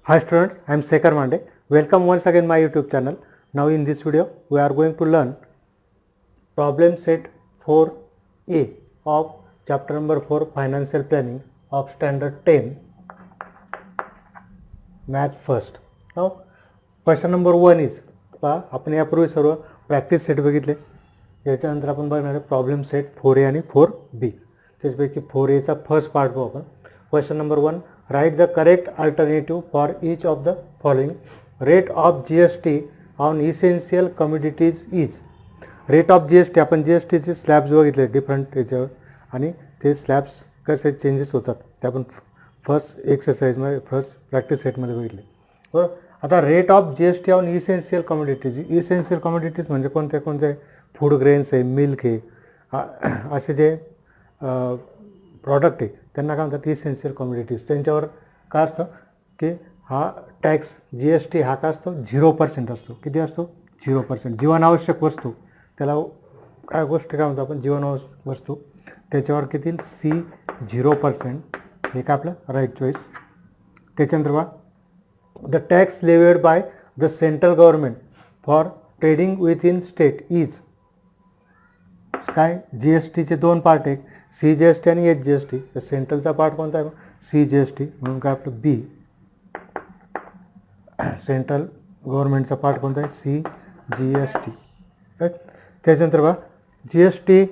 Hi students, I am Sekhar Mande. Welcome once again my YouTube channel. Now in this video we are going to learn problem set 4A of chapter number 4 financial planning of standard 10 math first. Now question number 1 is आपण यापूर्वी सर्व practice set बघितले. याच्यानंतर आपण बघणार आहे problem set 4A आणि 4B. त्यापैकी 4A चा फर्स्ट पार्ट बघू आपण. Question number 1, write the correct alternative for each of the following. Rate of GST on essential commodities is. Rate of GST आपण GSTचे स्लॅब्स बघितले डिफरंट याच्यावर आणि ते स्लॅब्स कसे चेंजेस होतात ते आपण फर्स्ट एक्सरसाइजमध्ये फर्स्ट प्रॅक्टिस सेटमध्ये बघितले. बरोबर. आता rate of GST on essential commodities. Essential commodities म्हणजे कोणत्या कोणत्या फूड ग्रेन्स आहे, मिल्क आहे, असे जे प्रॉडक्ट आहे त्यांना काय म्हणतात इसेन्शियल कमोडिटीज. त्यांच्यावर काय असतं की हा टॅक्स GST हा काय असतो 0% असतो. किती असतो 0%. जीवनावश्यक वस्तू त्याला काय गोष्ट काय म्हणतो आपण जीवनावश्यक वस्तू त्याच्यावर किती C0%. हे काय आपलं राईट चॉईस. त्याच्यानंतर बा the tax levied by the central government for trading within state is. काय GSTचे दोन पार्ट आहे CGST आणि HGST. तर सेंट्रलचा पार्ट कोणता आहे CGST म्हणून काय आपलं B. सेंट्रल गव्हर्नमेंटचा पार्ट कोणता आहे CGST. राईट. त्याच्यानंतर बघा GST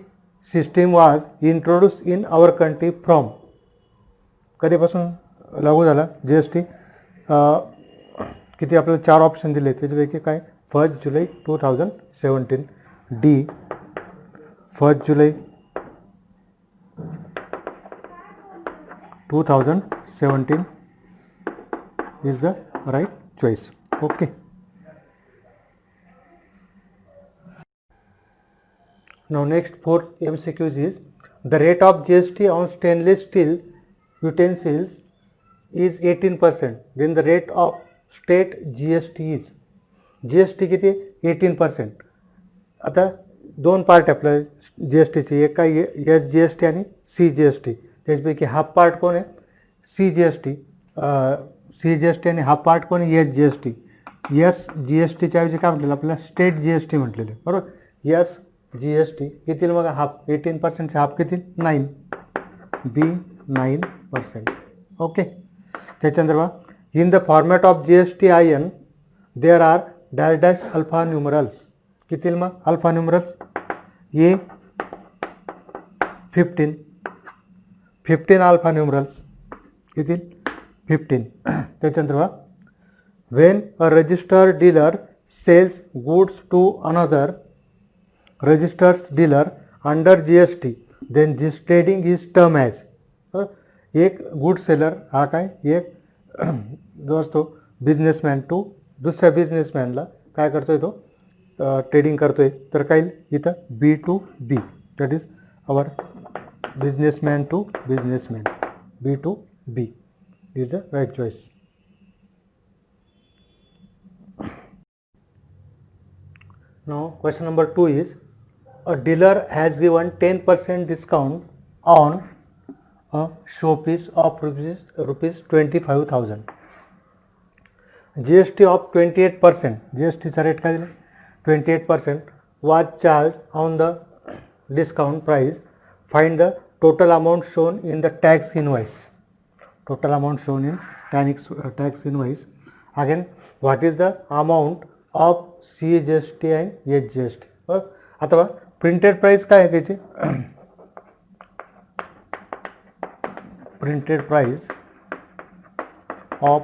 system was introduce in our country from. कधीपासून लागू झाला GST. किती आपल्याला 4 ऑप्शन दिले त्याच्यापैकी काय 1 जुलै 2017. D 1 July 2017 is the right choice. Okay. Now next 4 MCQs is the rate of GST on stainless steel utensils is 18%. Then the rate of state GST is. GST किती 18%. आता दोन पार्ट आपल्या GSTचे, एक काय SGST आणि CGST. त्याच्यापैकी half part कोण आहे CGST. CGST आणि हाफ पार्ट कोण आहे SGST. SGSTच्या ऐवजी काय म्हटलेलं आपल्याला स्टेट GST म्हटलेलं. बरोबर. SGST किती मग हाफ 18%चे हाफ किती 9. B 9%. ओके. त्याच्यानंतर बघा in the format of GSTIN there are dash dash alpha numerals. किती मग alpha numerals A 15 alpha numerals किती 15. त्याच्यानंतर बघा when a registered dealer sells goods to another registered dealer under GST then this trading is term as. एक good seller हा काय एक जो असतो बिझनेसमॅन टू दुसऱ्या बिझनेसमॅनला काय करतोय तो ट्रेडिंग करतोय. तर काय इथं B to B that is our businessman to businessman. B to B is the right choice. Now question number 2 is a dealer has given 10% discount on a showpiece of rupees 25,000. GST of 28%. GST चा rate काय दिला 28% was charged on the discount price. Find the total amount shown in the tax invoice. Total amount shown in tax invoice. Again, what is the amount of CGST and HGST? आता printed price काय आहे त्याची printed price of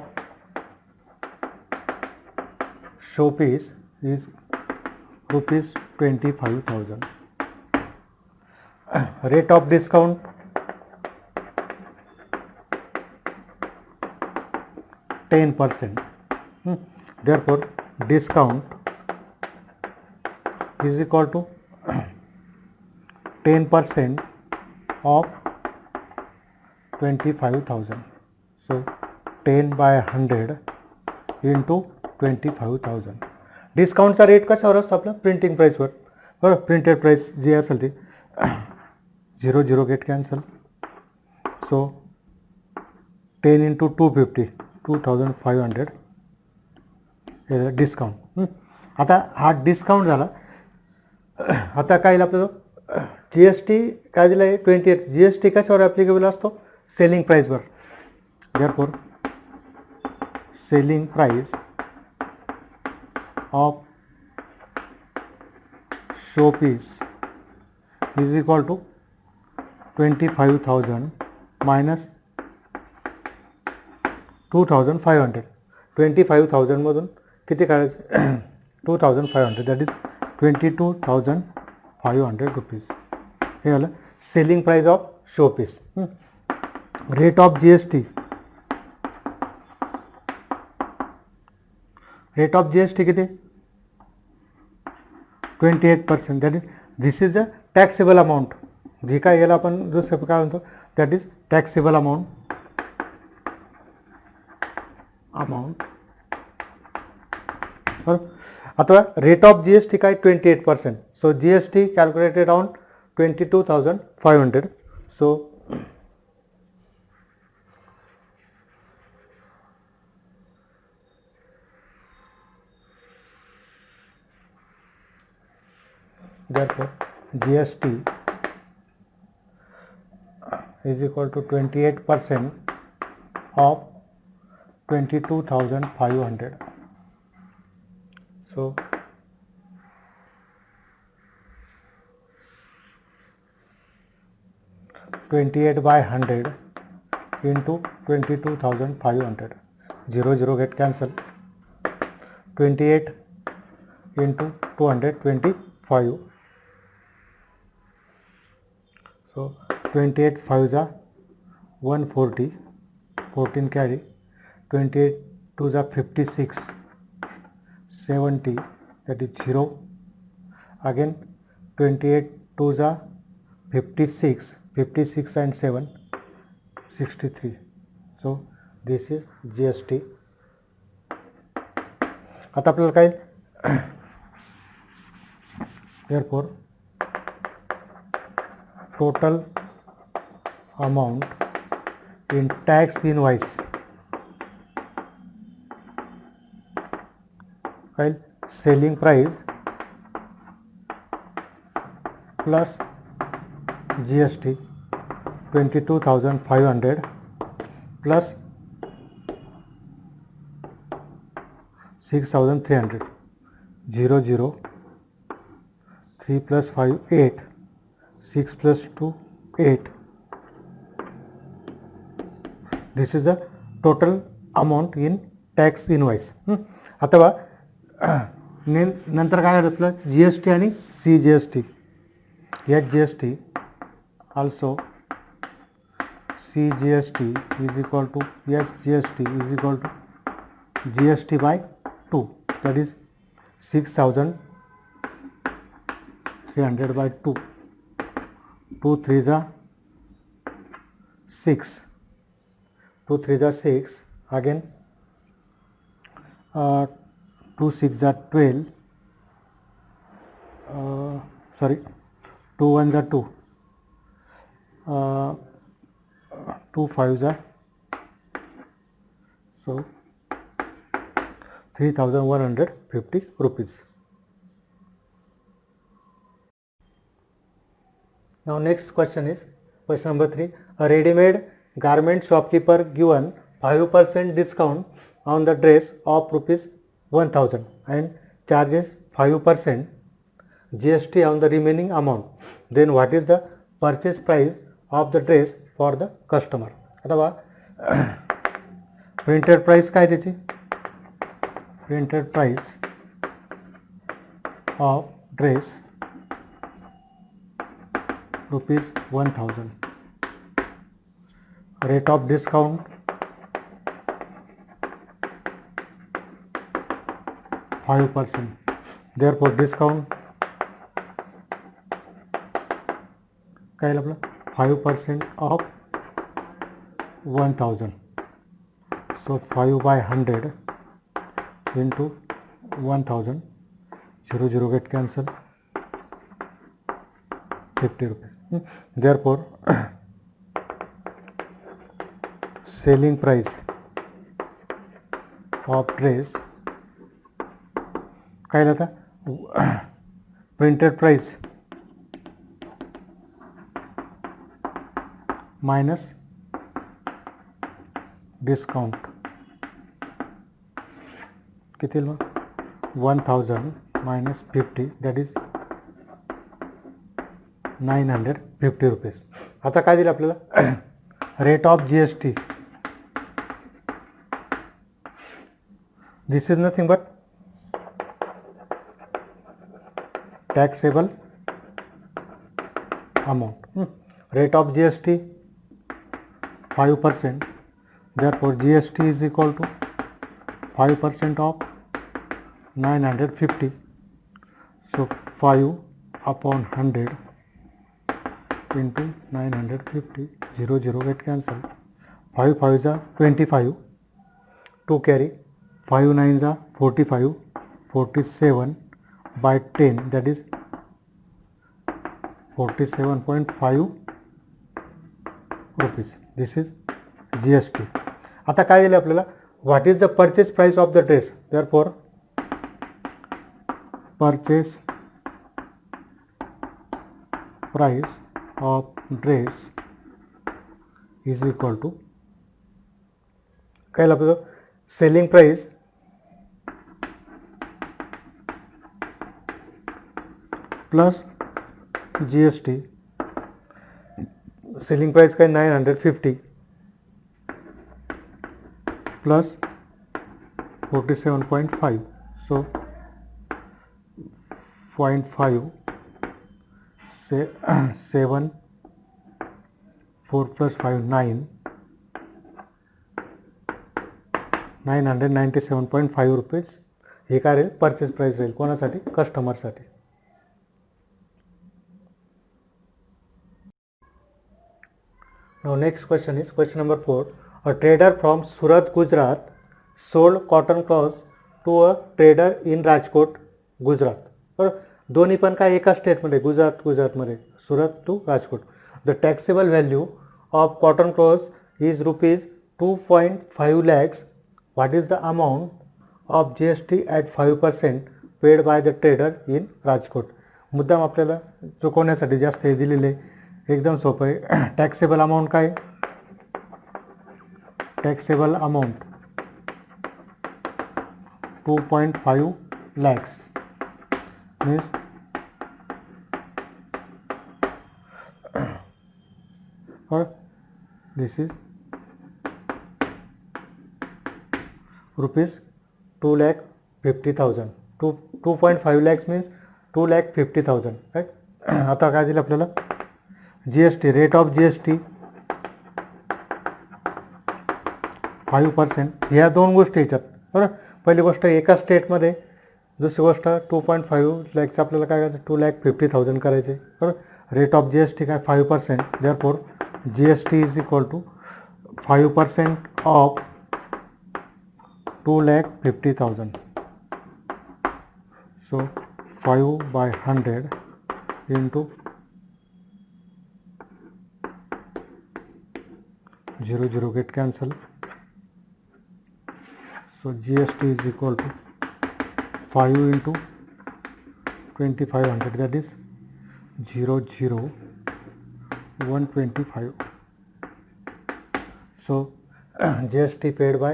showpiece is rupees 25,000. Rate of discount 10%. Therefore discount is equal to 10% of 25,000. So 10 by 100 into 25,000. डिस्काउंटचा rate कशावर असतो आपला printing प्राइसवर. बरं. Printed price जी असेल ती 0 गेट कॅन्सल. सो 10 into 250 22,500 हे डिस्काउंट. आता हा डिस्काउंट झाला. आता काय येईल आपल्याला जी एस टी काय दिलं आहे 28. जी एस टी कशावर ॲप्लिकेबल असतो सेलिंग प्राईसवर. Therefore selling price of show piece is equal to 25,000 minus 2,500. 25,000 मधून किती काढायचे 2,500 दॅट इज 22,500 रुपीज. हे झालं selling price of show piece. Rate of G S T. Rate of G S T किती 28%. That is this is a taxable amount. जी काय याला आपण दुसरं काय म्हणतो दॅट इज टॅक्सेबल अमाऊंट. आता rate of G S T काय 28%. So G S T calculated on 22,500. So therefore GST is equal to 28% of 22,500. So 28 by 100 into 22,500. 0 get cancel. 28 into 225. So 28 5 are 140, 14 carry, 28 2 are 56, 70 that is 0. Again 28 2 are 56, 56 and 7 63. So this is GST. आता आपल्याला काय therefore total amount in tax invoice while selling price plus GST 22,500 plus 6,300. 0 0 3 plus 5 8, 6 plus 2 8. This is the total amount in tax invoice. अथवा नंतर काय आपलं जी S T आणि C G S T. H G S T also C G S T is equal to H G S T is equal to G S T by 2 that is 6,300 by 2. 2 3s are 6. 2 3s are 6. Again 2 6 are 12. Sorry, 2 1s are 2. 2 5s are so 3,150 rupees. Now next question is question number 3. A ready-made garment shopkeeper given 5% discount on the dress of rupees 1,000 and charges 5% GST on the remaining amount. Then what is the purchase price of the dress for the customer? अथवा printed price काय त्याची printed price of dress rupees 1,000. Rate of discount 5%. Therefore discount काय आपलं 5% of 1,000. So 5 by 100 into 1,000. 0 0 get cancel. 50 rupees. Therefore selling price of dress काय आता printed price minus discount किती मग 1000 minus 50 that is 950 rupees. आता काय दिलं आपल्याला rate of GST this is nothing but taxable amount. Rate of GST 5%, therefore GST is equal to 5% of 950. So 5 upon 100 into 950, 0 get cancelled. 5 5s are 25, 2 carry, 5 9s are 45, 47 by 10 that is 47.5 rupees. This is GST. आता काय दिलं आपल्याला what is the purchase price of the dress. Therefore purchase price of dress is equal to काय लागतं selling price plus GST. Selling price काय 950 plus 47.5. सो 0.5 7 4 plus 5 9 997.5 rupees हे काय राहील purchase price राहील कोणासाठी कस्टमरसाठी. Now next question is question number 4. A trader from Surat, Gujarat sold cotton cloths to a trader in Rajkot, Gujarat. दोन्ही पण काय एका स्टेटमध्ये गुजरातमध्ये Surat to Rajkot. The taxable value of cotton cloths is rupees 2.5 lakhs. What is the amount of GST at 5% paid by the trader in Rajkot. मुद्दाम आपल्याला चुकवण्यासाठी जास्त हे दिलेले एकदम सोपं आहे. टॅक्सेबल अमाऊंट काय taxable amount 2.5 lakhs means or this is rupees 2,50,000. 2.5 lakhs means 2,50,000 right. आता काय दिलं आपल्याला GST रेट ऑफ GST 5%. ह्या दोन गोष्टी याच्यात बरं. पहिली गोष्ट एका स्टेटमध्ये, दुसरी गोष्ट 2.5 lakhs आपल्याला काय करायचं 2,50,000 करायचे बरं. रेट ऑफ GST काय 5%. Therefore GST is equal to 5% of 2,50,000. So 5/100 into 0 get cancelled. So GST is equal to 5 into 2,500 that is 0,125. So GST paid by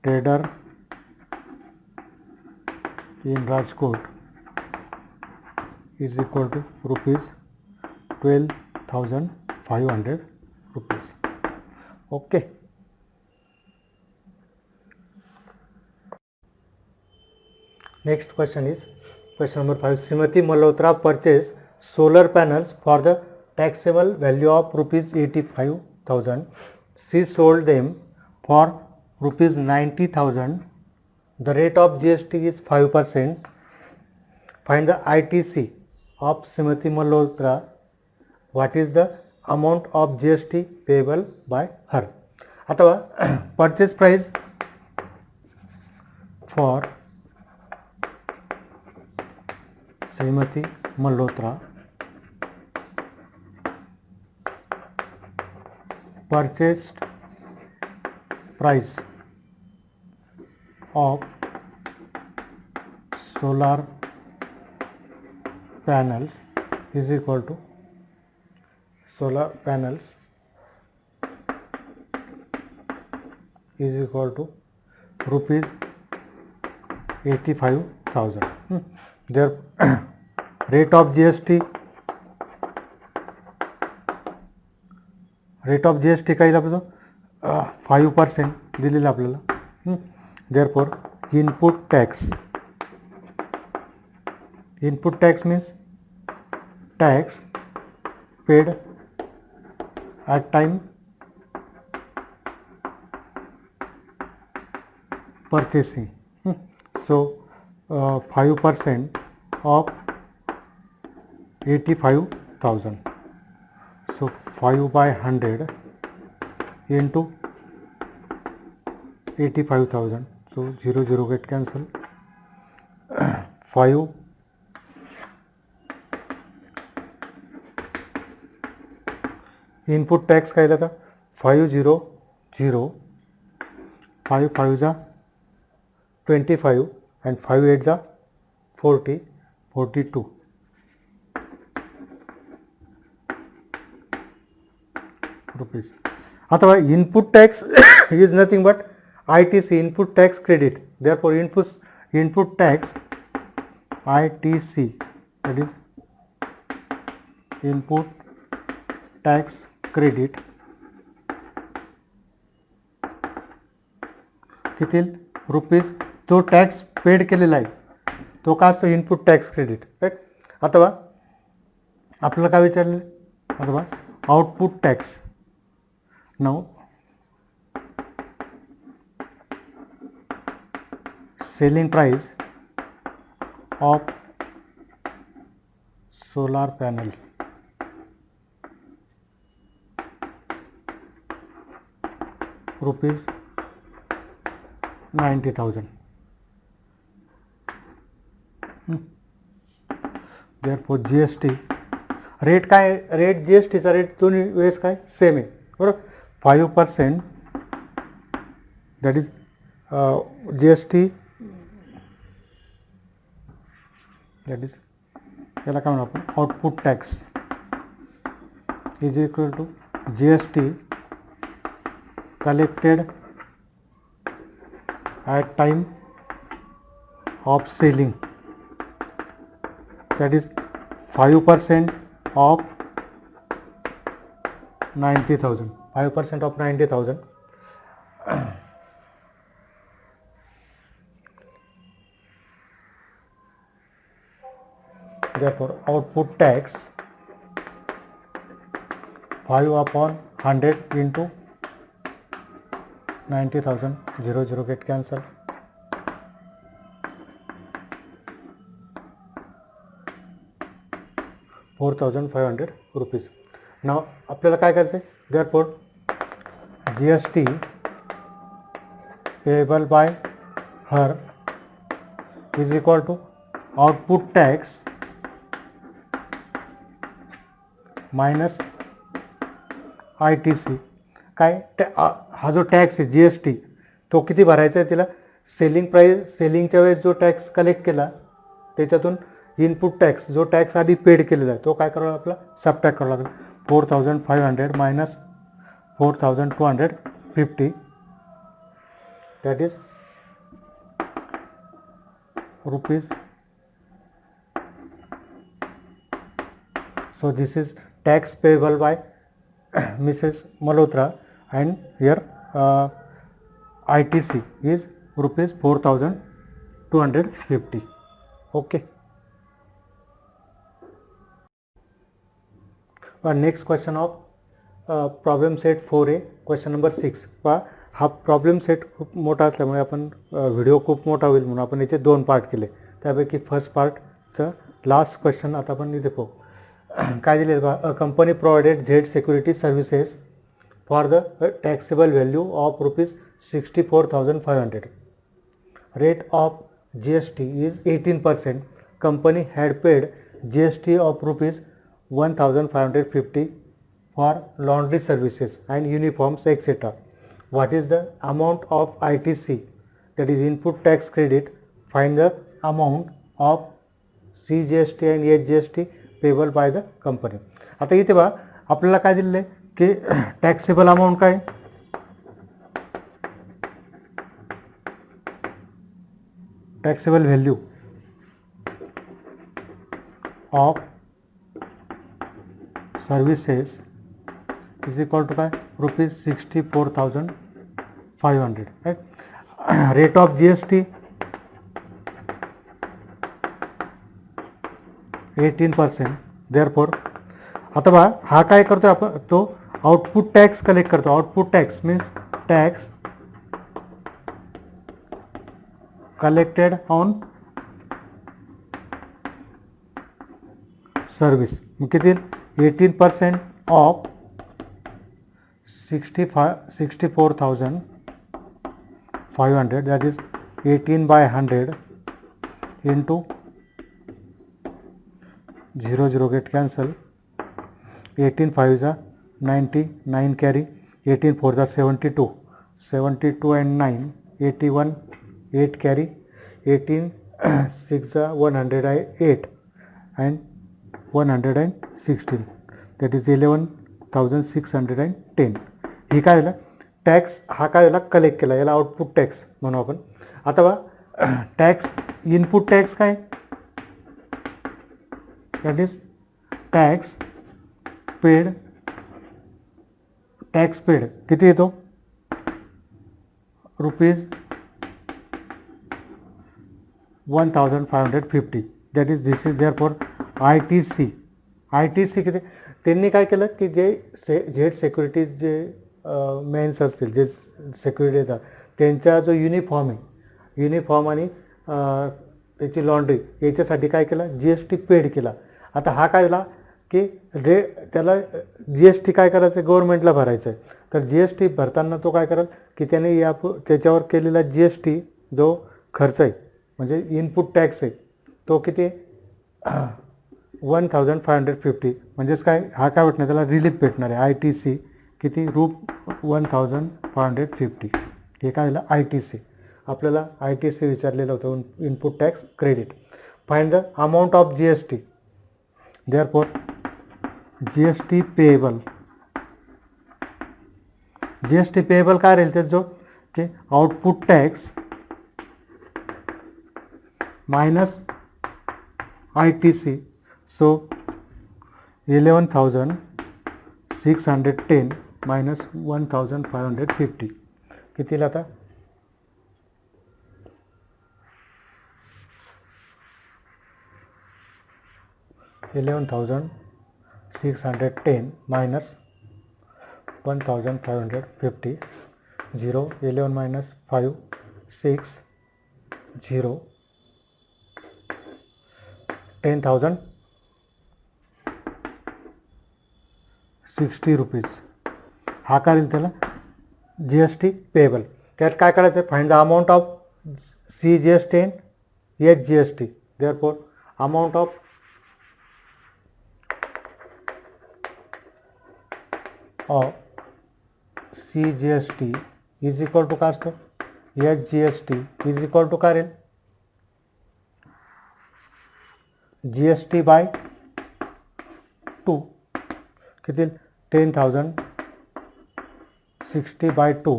trader in Rajkot is equal to rupees 12,500 rupees. Okay. Next question is question number 5. Srimati Malhotra purchased solar panels for the taxable value of rupees 85,000. She sold them for rupees 90,000. The rate of GST is 5%. Find the ITC of Srimati Malhotra. What is the amount of GST payable by her? अथवा purchase price for Srimati Malhotra purchase price of solar panels is equal to solar panels is equal to rupees 85,000. Their rate of GST काय दिलं आपलं 5% दिलेलं आपल्याला. Therefore input tax means tax paid at time purchasing. So 5% of 85,000. So 5 by 100 into 85,000. So 0 get cancel. 5 input tax काय दिला था 500 5 5 जा 25 and 5 8 जा 40 42 rupees. अथवा input tax is nothing but ITC, input tax credit. Therefore input tax ITC, that is input tax credit किती rupees जो tax paid केलेला आहे तो का असतो इनपुट टॅक्स क्रेडिट, राईट. अथवा आपल्याला काय विचारले अथवा output tax. Now selling price of solar panel rupees 90,000. Therefore GST rate काय रेट जीएसटीचा रेट दोन्ही वेळेस काय सेम आहे बरोबर. 5% that is GST that is याला काय म्हणू आपण output tax is equal to GST collected at time of selling, that is 5% of 90,000. 5% of 90,000. Therefore output tax 5 upon 100 into 90,000. 0 get cancel. ₹4,500. नाव आपल्याला काय करायचं आहे. Therefore GST payable by her is equal to output tax minus ITC. काय हा जो tax आहे GST तो किती भरायचा आहे तिला. सेलिंग प्राईस सेलिंगच्या वेळेस जो टॅक्स कलेक्ट केला त्याच्यातून इनपुट टॅक्स जो टॅक्स आधी पेड केलेला आहे तो काय करावा आपला सबट्रॅक्ट करावा लागेल. 4,500 minus 4,250 that is rupees. So this is tax payable by Mrs. Malhotra and here ITC is rupees 4,250. Okay. Next question of problem set 4A, question number 6. हा प्रॉब्लेम सेट खूप मोठा असल्यामुळे आपण व्हिडिओ खूप मोठा होईल म्हणून आपण याचे 2 पार्ट केले. त्यापैकी फर्स्ट पार्टचं लास्ट क्वेश्चन आता आपण इथे पाहू. काय दिले बघा. Company provided Z security services for the taxable value of ₹64,500. Rate of GST is 18%. Company had paid GST of ₹1,550 for laundry services and uniforms, etc. What is the amount of ITC, that is input tax credit? Find the amount of CGST and HGST payable by the company. आता इथे बघा आपल्याला काय दिलेलं आहे की taxable amount काय, taxable value of services is equal to काय ₹64,500. Right. Rate of GST 18%. Therefore आता बघा हा काय करतोय आपण, तो आउटपुट टॅक्स कलेक्ट करतो. Output tax means tax collected on service. किती 18% of 64,500, that is 18/100 into 0 get cancel. 18 5 is 90, 9 carry, 18 4 is 72, 72 and 9 81, 8 carry, 18 6 is 108 and 116, that is 11,610. ही काय झालं टॅक्स, हा काय झाला कलेक्ट केला, याला आउटपुट टॅक्स म्हणू आपण. आता बघा टॅक्स इनपुट टॅक्स काय, that is tax paid. Tax paid किती येतो ₹1,550. That is this is therefore ITC. ITC किती, त्यांनी काय केलं की जे झेड सिक्युरिटीज जे मेन्स असतील, जे सिक्युरिटी देतात, त्यांचा जो युनिफॉर्म आहे, युनिफॉर्म आणि त्याची लॉन्ड्री याच्यासाठी काय केलं GST पेड केला. आता हा काय झाला की त्याला GST काय करायचं आहे, गव्हर्नमेंटला भरायचं आहे. तर GST भरताना तो काय करेल की त्याने त्याच्यावर केलेला GST जो खर्च आहे म्हणजे इनपुट टॅक्स आहे तो किती 1,550. म्हणजेच काय हा काय भेटणार त्याला रिलीफ भेटणार आहे ITC किती ₹1,550. हे काय झालं ITC. आपल्याला ITC विचारलेलं होतं input tax credit. Find the amount of GST. Therefore GST payable. GST payable काय राहील त्याचा जो की आउटपुट टॅक्स मायनस ITC. सो 11,610 मायनस 1,550 कितीला आता 11,610 minus 1,550. 0 11 minus 5 6 0 10,060 rupees. हा काय येईल त्याला GST पेएबल. त्यात काय करायचं आहे, find the amount of CGST and HGST. Therefore amount of CGST is equal to काय असतं HGST इज इक्वल टू काय राहील GST बाय 2 किती 10,060 बाय 2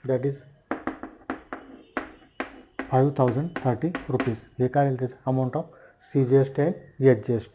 दॅट इज 5,030 रुपीज. हे काय राहील त्याचं amount of CGST and HGST.